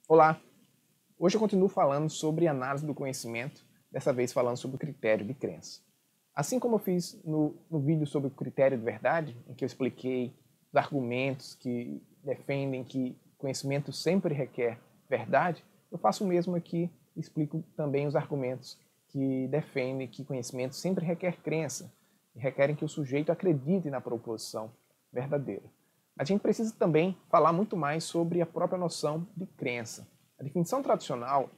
Olá! Hoje eu continuo falando sobre análise do conhecimento, dessa vez falando sobre o critério de crença. Assim como eu fiz no vídeo sobre o critério de verdade, em que eu expliquei os argumentos que defendem que conhecimento sempre requer verdade, eu faço o mesmo aqui e explico também os argumentos que defendem que conhecimento sempre requer crença, e requerem que o sujeito acredite na proposição verdadeira. A gente precisa também falar muito mais sobre a própria noção de crença. A definição tradicional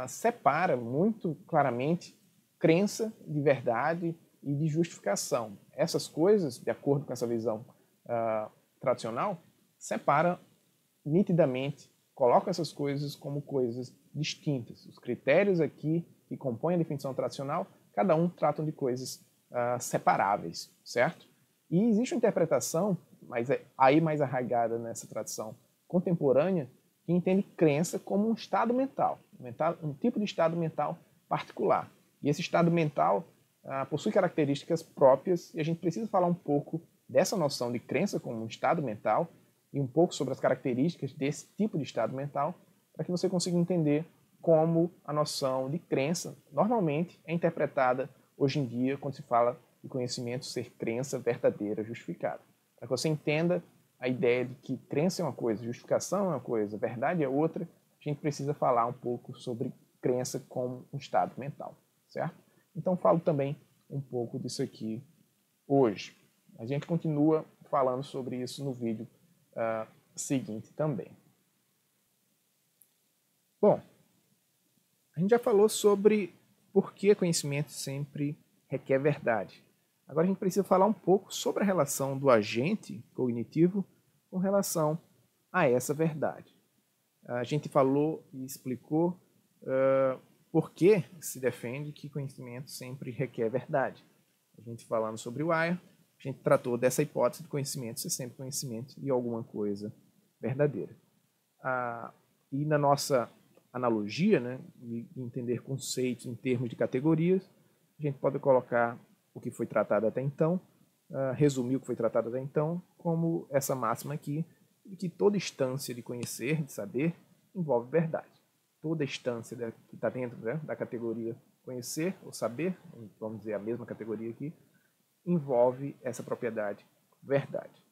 separa muito claramente crença de verdade e de justificação. Essas coisas, de acordo com essa visão tradicional, separa nitidamente, colocam essas coisas como coisas distintas. Os critérios aqui que compõem a definição tradicional, cada um tratam de coisas separáveis, certo? E existe uma interpretação mas aí mais arraigada nessa tradição contemporânea, que entende crença como um estado mental, um tipo de estado mental particular. E esse estado mental possui características próprias e a gente precisa falar um pouco dessa noção de crença como um estado mental e um pouco sobre as características desse tipo de estado mental para que você consiga entender como a noção de crença normalmente é interpretada hoje em dia quando se fala de conhecimento ser crença verdadeira, justificada. Para que você entenda a ideia de que crença é uma coisa, justificação é uma coisa, verdade é outra, a gente precisa falar um pouco sobre crença como um estado mental, certo? Então falo também um pouco disso aqui hoje. A gente continua falando sobre isso no vídeo seguinte também. Bom, a gente já falou sobre por que conhecimento sempre requer verdade. Agora a gente precisa falar um pouco sobre a relação do agente cognitivo com relação a essa verdade. A gente falou e explicou por que se defende que conhecimento sempre requer verdade. A gente falando sobre o Wire, a gente tratou dessa hipótese de conhecimento ser sempre conhecimento de alguma coisa verdadeira. E na nossa analogia, né, de entender conceitos em termos de categorias, a gente pode colocar o que foi tratado até então, resumir o que foi tratado até então, como essa máxima aqui, de que toda instância de conhecer, de saber, envolve verdade. Toda instância que está dentro, né, da categoria conhecer ou saber, vamos dizer a mesma categoria aqui, envolve essa propriedade verdade.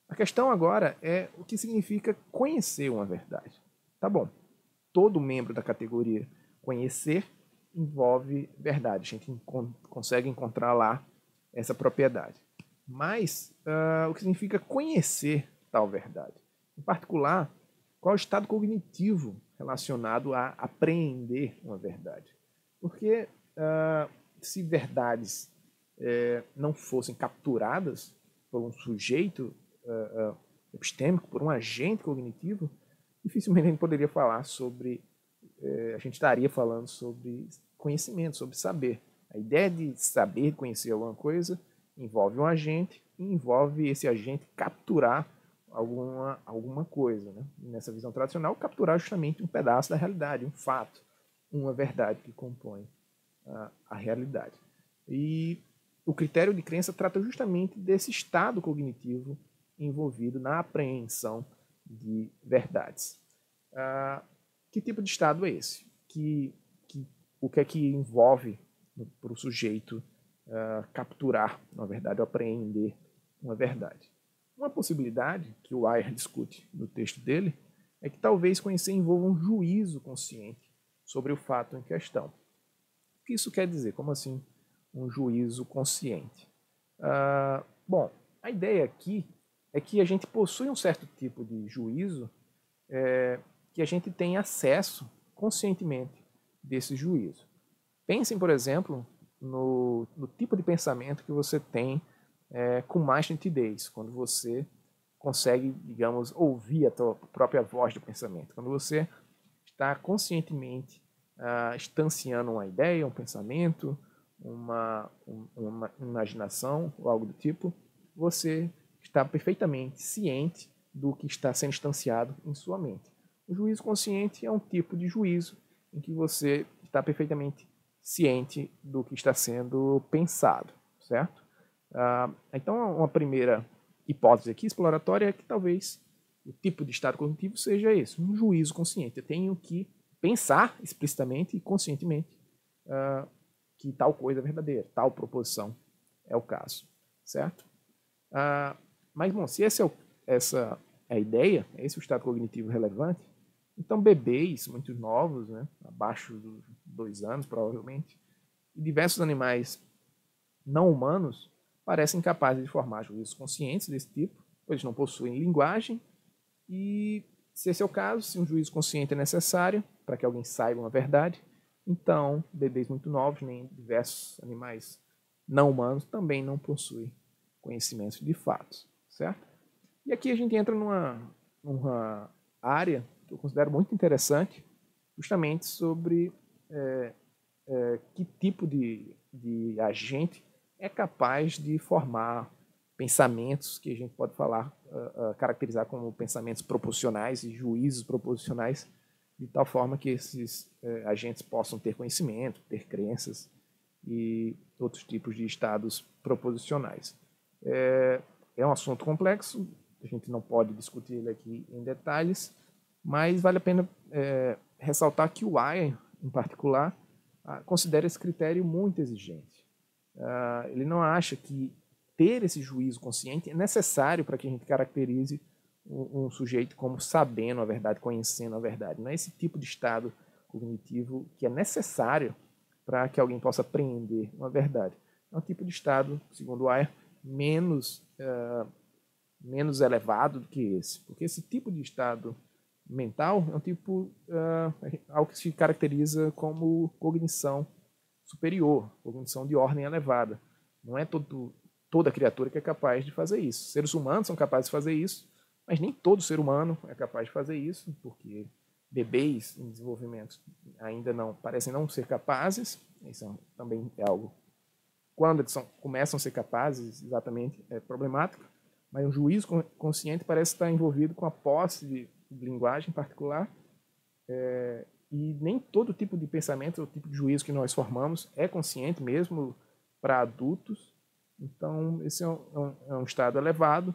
A questão agora é o que significa conhecer uma verdade. Tá bom, todo membro da categoria conhecer envolve verdade. A gente consegue encontrar lá essa propriedade. Mas o que significa conhecer tal verdade? Em particular, qual é o estado cognitivo relacionado a apreender uma verdade? Porque se verdades não fossem capturadas por um sujeito epistêmico, por um agente cognitivo, dificilmente a gente poderia falar sobre, a gente estaria falando sobre conhecimento, sobre saber. A ideia de saber, conhecer alguma coisa, envolve um agente e envolve esse agente capturar alguma coisa. Né? Nessa visão tradicional, capturar justamente um pedaço da realidade, um fato, uma verdade que compõe a realidade. E o critério de crença trata justamente desse estado cognitivo envolvido na apreensão de verdades. Que tipo de estado é esse? O que é que envolve para o sujeito capturar uma verdade, ou apreender uma verdade? Uma possibilidade que o Wire discute no texto dele é que talvez conhecer envolva um juízo consciente sobre o fato em questão. O que isso quer dizer? Como assim um juízo consciente? Bom, a ideia aqui é que a gente possui um certo tipo de juízo que a gente tem acesso conscientemente desse juízo. Pensem, por exemplo, no tipo de pensamento que você tem com mais nitidez, quando você consegue, digamos, ouvir a tua própria voz do pensamento, quando você está conscientemente instanciando uma ideia, um pensamento, uma imaginação ou algo do tipo, você está perfeitamente ciente do que está sendo instanciado em sua mente. O juízo consciente é um tipo de juízo em que você está perfeitamente ciente do que está sendo pensado, certo? Então, uma primeira hipótese aqui exploratória é que talvez o tipo de estado cognitivo seja esse, um juízo consciente. Eu tenho que pensar explicitamente e conscientemente que tal coisa é verdadeira, tal proposição é o caso, certo? Mas, bom, se essa é a ideia, esse é o estado cognitivo relevante, então bebês muito novos, né, abaixo dos 2 anos provavelmente, e diversos animais não humanos parecem capazes de formar juízos conscientes desse tipo, pois não possuem linguagem, e se esse é o caso, se um juízo consciente é necessário para que alguém saiba uma verdade, então bebês muito novos, nem diversos animais não humanos também não possuem conhecimentos de fatos, certo? E aqui a gente entra numa área que eu considero muito interessante, justamente sobre que tipo de agente é capaz de formar pensamentos que a gente pode caracterizar como pensamentos proposicionais e juízos proposicionais, de tal forma que esses agentes possam ter conhecimento, ter crenças e outros tipos de estados proposicionais. É um assunto complexo, a gente não pode discutir ele aqui em detalhes, mas vale a pena ressaltar que o Ayer, em particular, considera esse critério muito exigente. Ele não acha que ter esse juízo consciente é necessário para que a gente caracterize um sujeito como sabendo a verdade, conhecendo a verdade. Não é esse tipo de estado cognitivo que é necessário para que alguém possa apreender uma verdade. É um tipo de estado, segundo o Ayer, menos elevado do que esse. Porque esse tipo de estado mental é um tipo, algo que se caracteriza como cognição superior, cognição de ordem elevada. Não é toda criatura que é capaz de fazer isso. Seres humanos são capazes de fazer isso, mas nem todo ser humano é capaz de fazer isso, porque bebês em desenvolvimento ainda parecem não ser capazes. Isso também é algo, quando eles começam a ser capazes, exatamente, é problemático, mas um juízo consciente parece estar envolvido com a posse de linguagem particular, e nem todo tipo de pensamento, o tipo de juízo que nós formamos é consciente, mesmo para adultos. Então, esse é um estado elevado,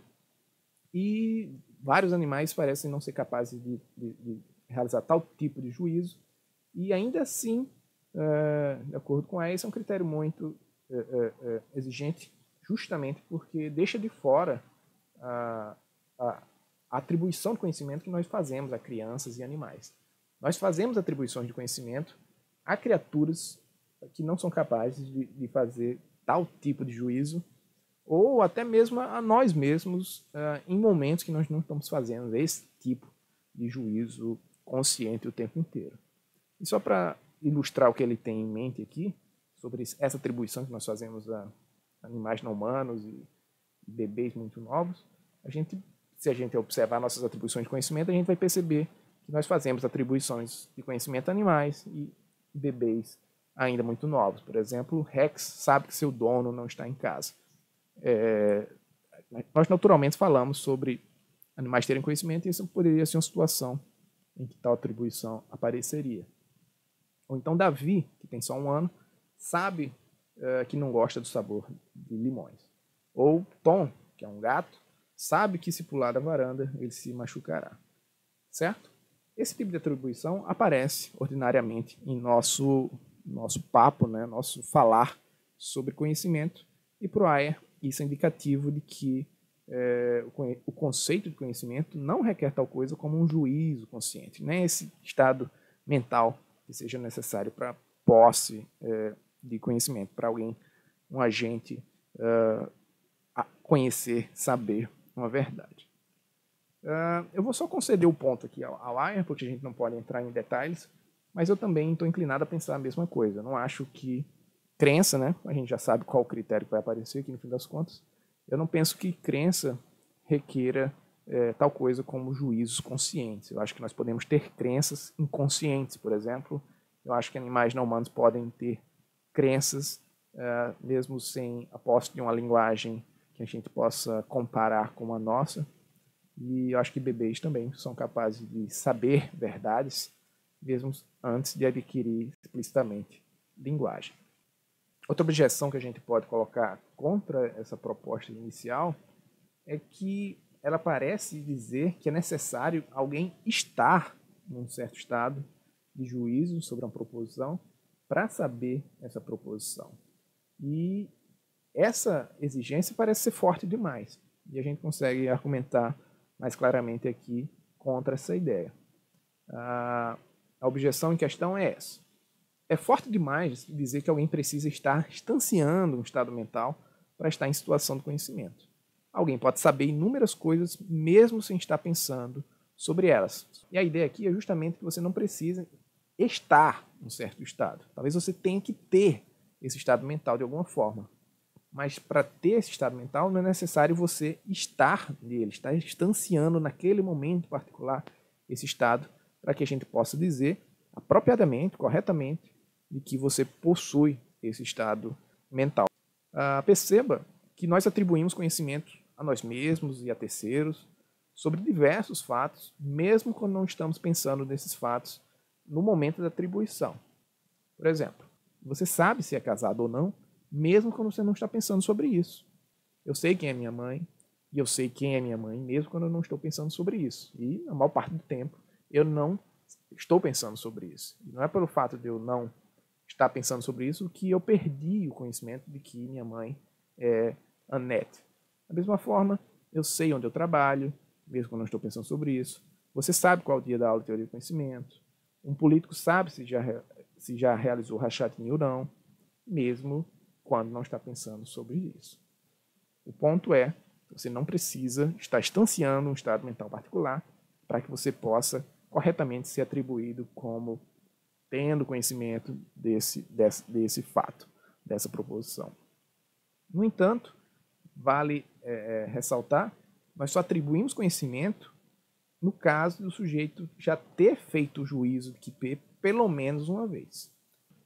e vários animais parecem não ser capazes de realizar tal tipo de juízo, e ainda assim, de acordo com a esse, é um critério muito exigente, justamente porque deixa de fora a atribuição de conhecimento que nós fazemos a crianças e animais. Nós fazemos atribuições de conhecimento a criaturas que não são capazes de fazer tal tipo de juízo, ou até mesmo a nós mesmos, em momentos que nós não estamos fazendo esse tipo de juízo consciente o tempo inteiro. E só para ilustrar o que ele tem em mente aqui, sobre essa atribuição que nós fazemos a animais não humanos e bebês muito novos, se a gente observar nossas atribuições de conhecimento, a gente vai perceber que nós fazemos atribuições de conhecimento a animais e bebês ainda muito novos. Por exemplo, Rex sabe que seu dono não está em casa. Nós naturalmente falamos sobre animais terem conhecimento, e isso poderia ser uma situação em que tal atribuição apareceria. Ou então Davi, que tem só 1 ano, sabe que não gosta do sabor de limões. Ou Tom, que é um gato, sabe que se pular da varanda ele se machucará. Certo? Esse tipo de atribuição aparece ordinariamente em nosso papo, né, nosso falar sobre conhecimento, e para o Ayer isso é indicativo de que o conceito de conhecimento não requer tal coisa como um juízo consciente, nem esse estado mental que seja necessário para posse de conhecimento, para alguém, um agente, conhecer, saber uma verdade. Eu vou só conceder o ponto aqui ao Ayer, porque a gente não pode entrar em detalhes, mas eu também estou inclinado a pensar a mesma coisa. Eu não acho que crença, né? A gente já sabe qual o critério que vai aparecer aqui no fim das contas. Eu não penso que crença requeira tal coisa como juízos conscientes. Eu acho que nós podemos ter crenças inconscientes, por exemplo. Eu acho que animais não humanos podem ter crenças, mesmo sem a posse de uma linguagem que a gente possa comparar com a nossa. E eu acho que bebês também são capazes de saber verdades, mesmo antes de adquirir explicitamente linguagem. Outra objeção que a gente pode colocar contra essa proposta inicial é que ela parece dizer que é necessário alguém estar num certo estado de juízo sobre uma proposição para saber essa proposição. E essa exigência parece ser forte demais. E a gente consegue argumentar mais claramente aqui contra essa ideia. A objeção em questão é essa. É forte demais dizer que alguém precisa estar instanciando um estado mental para estar em situação de conhecimento. Alguém pode saber inúmeras coisas mesmo sem estar pensando sobre elas. E a ideia aqui é justamente que você não precisa estar em um certo estado. Talvez você tenha que ter esse estado mental de alguma forma. Mas para ter esse estado mental não é necessário você estar nele, estar instanciando naquele momento particular esse estado, para que a gente possa dizer apropriadamente, corretamente, de que você possui esse estado mental. Perceba que nós atribuímos conhecimento a nós mesmos e a terceiros sobre diversos fatos, mesmo quando não estamos pensando nesses fatos no momento da atribuição. Por exemplo, você sabe se é casado ou não, mesmo quando você não está pensando sobre isso. Eu sei quem é minha mãe, e eu sei quem é minha mãe, mesmo quando eu não estou pensando sobre isso. E, na maior parte do tempo, eu não estou pensando sobre isso. E não é pelo fato de eu não estar pensando sobre isso que eu perdi o conhecimento de que minha mãe é Annette. Da mesma forma, eu sei onde eu trabalho, mesmo quando não estou pensando sobre isso. Você sabe qual é o dia da aula de teoria do conhecimento. Um político sabe se já realizou rachatini ou não, mesmo quando não está pensando sobre isso. O ponto é que você não precisa estar instanciando um estado mental particular para que você possa corretamente ser atribuído como tendo conhecimento desse fato, dessa proposição. No entanto, vale ressaltar, nós só atribuímos conhecimento no caso do sujeito já ter feito o juízo de P pelo menos uma vez.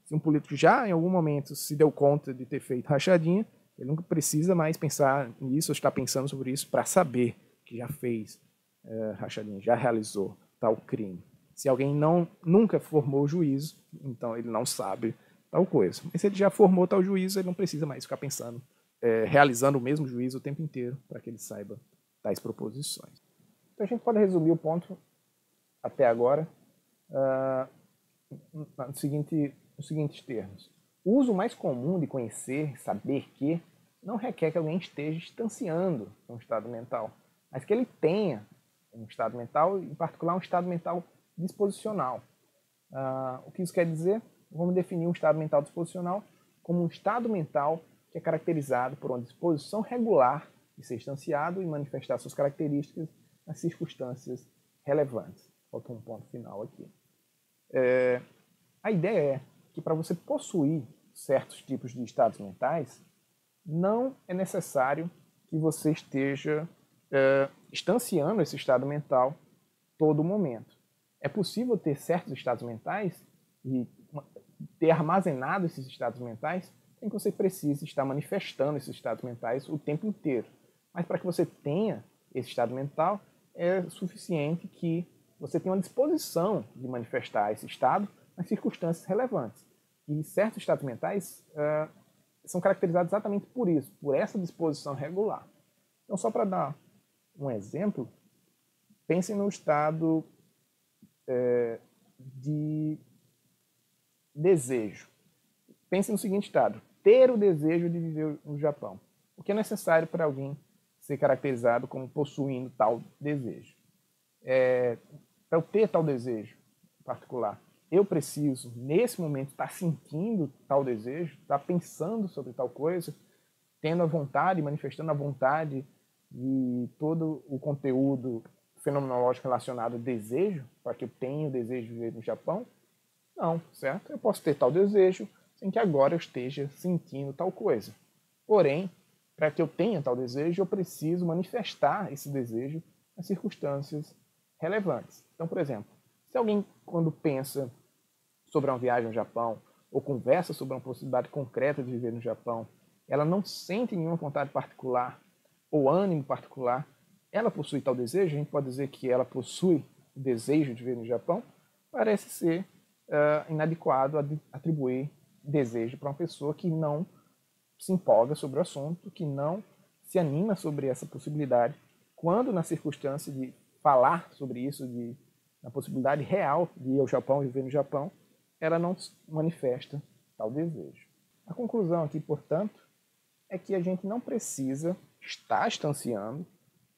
Se um político já, em algum momento, se deu conta de ter feito rachadinha, ele nunca precisa mais pensar nisso ou estar pensando sobre isso para saber que já fez rachadinha, já realizou tal crime. Se alguém nunca formou juízo, então ele não sabe tal coisa. Mas se ele já formou tal juízo, ele não precisa mais ficar pensando, realizando o mesmo juízo o tempo inteiro para que ele saiba tais proposições. Então a gente pode resumir o ponto até agora nos seguintes termos. O uso mais comum de conhecer, saber que, não requer que alguém esteja instanciando um estado mental, mas que ele tenha um estado mental, em particular um estado mental disposicional. O que isso quer dizer? Vamos definir um estado mental disposicional como um estado mental que é caracterizado por uma disposição regular de ser instanciado e manifestar suas características nas circunstâncias relevantes. Falta um ponto final aqui. A ideia é que para você possuir certos tipos de estados mentais, não é necessário que você esteja instanciando esse estado mental todo momento. É possível ter certos estados mentais e ter armazenado esses estados mentais sem que você precise estar manifestando esses estados mentais o tempo inteiro. Mas para que você tenha esse estado mental, é suficiente que você tenha uma disposição de manifestar esse estado nas circunstâncias relevantes. E certos estados mentais são caracterizados exatamente por isso, por essa disposição regular. Então, só para dar um exemplo, pensem no estado de desejo. Pense no seguinte estado: ter o desejo de viver no Japão. O que é necessário para alguém ser caracterizado como possuindo tal desejo? Para eu ter tal desejo particular, eu preciso, nesse momento, estar sentindo tal desejo, estar pensando sobre tal coisa, tendo a vontade, manifestando a vontade e todo o conteúdo fenomenológico relacionado ao desejo, para que eu tenha o desejo de viver no Japão? Não, certo? Eu posso ter tal desejo sem que agora eu esteja sentindo tal coisa. Porém, para que eu tenha tal desejo, eu preciso manifestar esse desejo nas circunstâncias relevantes. Então, por exemplo, se alguém, quando pensa sobre uma viagem ao Japão, ou conversa sobre uma possibilidade concreta de viver no Japão, ela não sente nenhuma vontade particular ou ânimo particular, ela possui tal desejo? A gente pode dizer que ela possui o desejo de viver no Japão? Parece ser inadequado atribuir desejo para uma pessoa que não se empolga sobre o assunto, que não se anima sobre essa possibilidade quando na circunstância de falar sobre isso, na possibilidade real de ir ao Japão e viver no Japão, ela não manifesta tal desejo. A conclusão aqui, portanto, é que a gente não precisa estar estanciando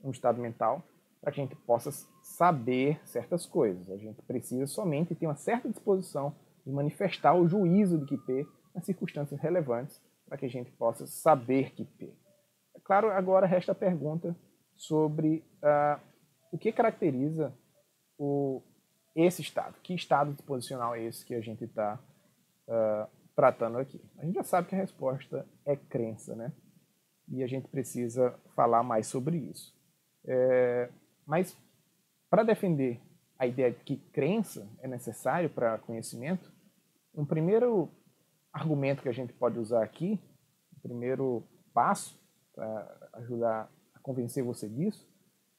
um estado mental para que a gente possa saber certas coisas. A gente precisa somente ter uma certa disposição de manifestar o juízo de que P nas circunstâncias relevantes para que a gente possa saber que P. É claro, agora resta a pergunta sobre o que caracteriza esse estado. Que estado disposicional é esse que a gente está tratando aqui? A gente já sabe que a resposta é crença, né? E a gente precisa falar mais sobre isso. Mas, para defender a ideia de que crença é necessário para conhecimento, um primeiro argumento que a gente pode usar aqui, o primeiro passo para ajudar a convencer você disso,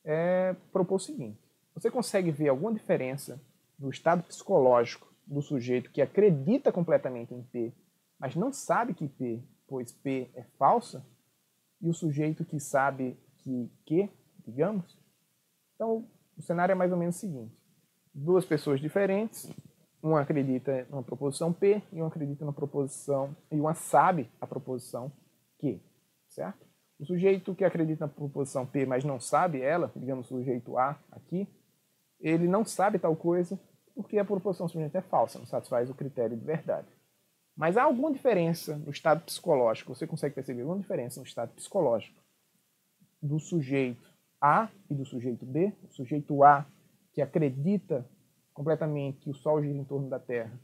é propor o seguinte: você consegue ver alguma diferença no estado psicológico do sujeito que acredita completamente em P, mas não sabe que P, pois P é falsa, e o sujeito que sabe que Q, digamos? Então, o cenário é mais ou menos o seguinte: duas pessoas diferentes, uma acredita numa proposição P e uma acredita numa proposição, e uma sabe a proposição Q, certo? O sujeito que acredita na proposição P, mas não sabe ela, digamos o sujeito A aqui, ele não sabe tal coisa porque a proposição simplesmente é falsa, não satisfaz o critério de verdade. Mas há alguma diferença no estado psicológico, você consegue perceber alguma diferença no estado psicológico do sujeito A e do sujeito B? O sujeito A, que acredita completamente que o Sol gira em torno da Terra,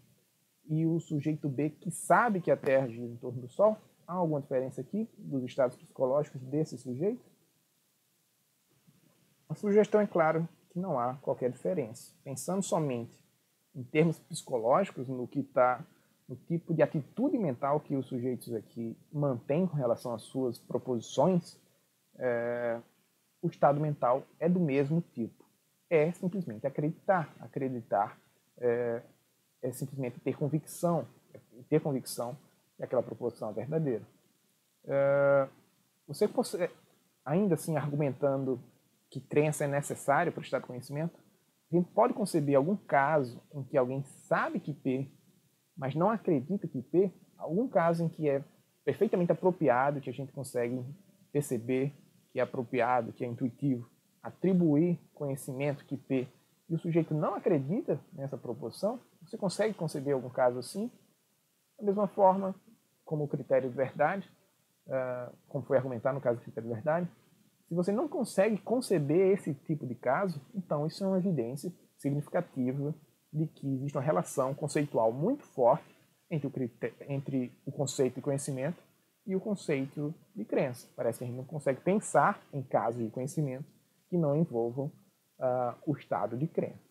e o sujeito B, que sabe que a Terra gira em torno do Sol? Há alguma diferença aqui dos estados psicológicos desses sujeitos? A sugestão é claro que não há qualquer diferença. Pensando somente em termos psicológicos, no tipo de atitude mental que os sujeitos aqui mantêm com relação às suas proposições, o estado mental é do mesmo tipo. É simplesmente acreditar. Acreditar é simplesmente ter convicção que aquela proposição é verdadeira. Você ainda assim argumentando que crença é necessária para o estado de conhecimento, a gente pode conceber algum caso em que alguém sabe que P, mas não acredita que P, algum caso em que é perfeitamente apropriado, que a gente consegue perceber que é apropriado, que é intuitivo, atribuir conhecimento que P, e o sujeito não acredita nessa proposição? Você consegue conceber algum caso assim? Da mesma forma, como o critério de verdade, como foi argumentado no caso do critério de verdade, se você não consegue conceber esse tipo de caso, então isso é uma evidência significativa de que existe uma relação conceitual muito forte entre o conceito de conhecimento e o conceito de crença. Parece que a gente não consegue pensar em casos de conhecimento que não envolvam o estado de crença,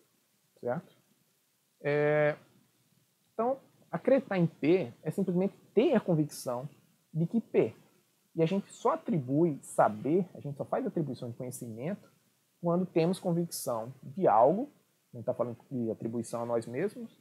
certo? Então, acreditar em P é simplesmente ter a convicção de que P. E a gente só atribui saber, a gente só faz atribuição de conhecimento quando temos convicção de algo, a gente está falando de atribuição a nós mesmos,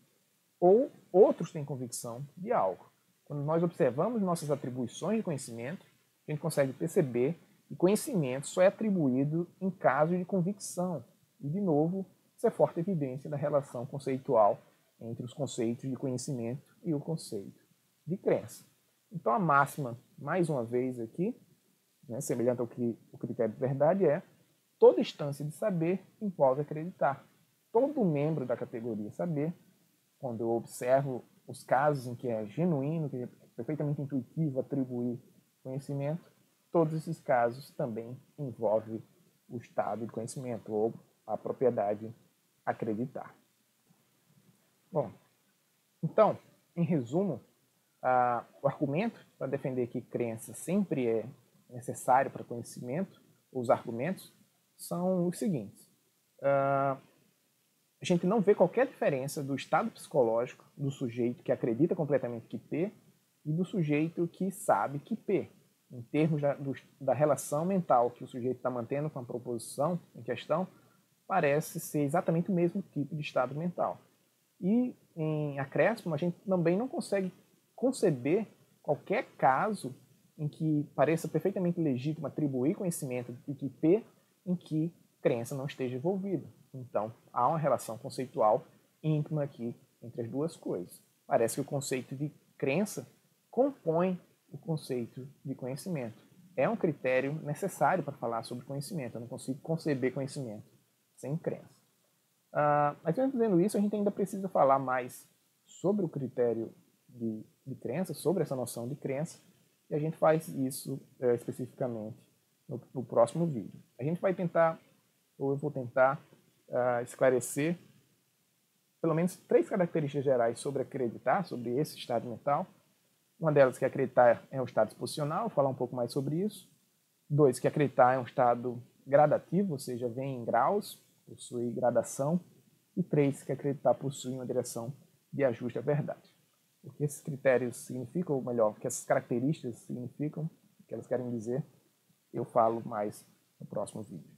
ou outros têm convicção de algo. Quando nós observamos nossas atribuições de conhecimento, a gente consegue perceber que conhecimento só é atribuído em caso de convicção. E, de novo, isso é forte evidência da relação conceitual entre os conceitos de conhecimento e o conceito de crença. Então, a máxima, mais uma vez aqui, semelhante ao que o critério de verdade é, toda instância de saber envolve acreditar. Todo membro da categoria saber, quando eu observo os casos em que é genuíno, que é perfeitamente intuitivo atribuir conhecimento, todos esses casos também envolvem o estado de conhecimento ou a propriedade acreditar. Bom, então, em resumo, o argumento para defender que crença sempre é necessário para conhecimento, os argumentos, são os seguintes. A gente não vê qualquer diferença do estado psicológico do sujeito que acredita completamente que P e do sujeito que sabe que P, em termos da relação mental que o sujeito está mantendo com a proposição em questão, parece ser exatamente o mesmo tipo de estado mental. E, em acréscimo, a gente também não consegue conceber qualquer caso em que pareça perfeitamente legítimo atribuir conhecimento de que P em que crença não esteja envolvida. Então, há uma relação conceitual íntima aqui entre as duas coisas. Parece que o conceito de crença compõe o conceito de conhecimento. É um critério necessário para falar sobre conhecimento. Eu não consigo conceber conhecimento sem crença. Mas mesmo dizendo isso, a gente ainda precisa falar mais sobre o critério de crença, sobre essa noção de crença, e a gente faz isso especificamente no próximo vídeo. A gente vai tentar, ou eu vou tentar, esclarecer pelo menos 3 características gerais sobre acreditar, sobre esse estado mental. Uma delas, que acreditar é um estado disposicional, vou falar um pouco mais sobre isso. 2, que acreditar é um estado gradativo, ou seja, vem em graus, possui gradação. E 3, que acreditar possui uma direção de ajuste à verdade. O que esses critérios significam, ou melhor, o que essas características significam, o que elas querem dizer, eu falo mais no próximo vídeo.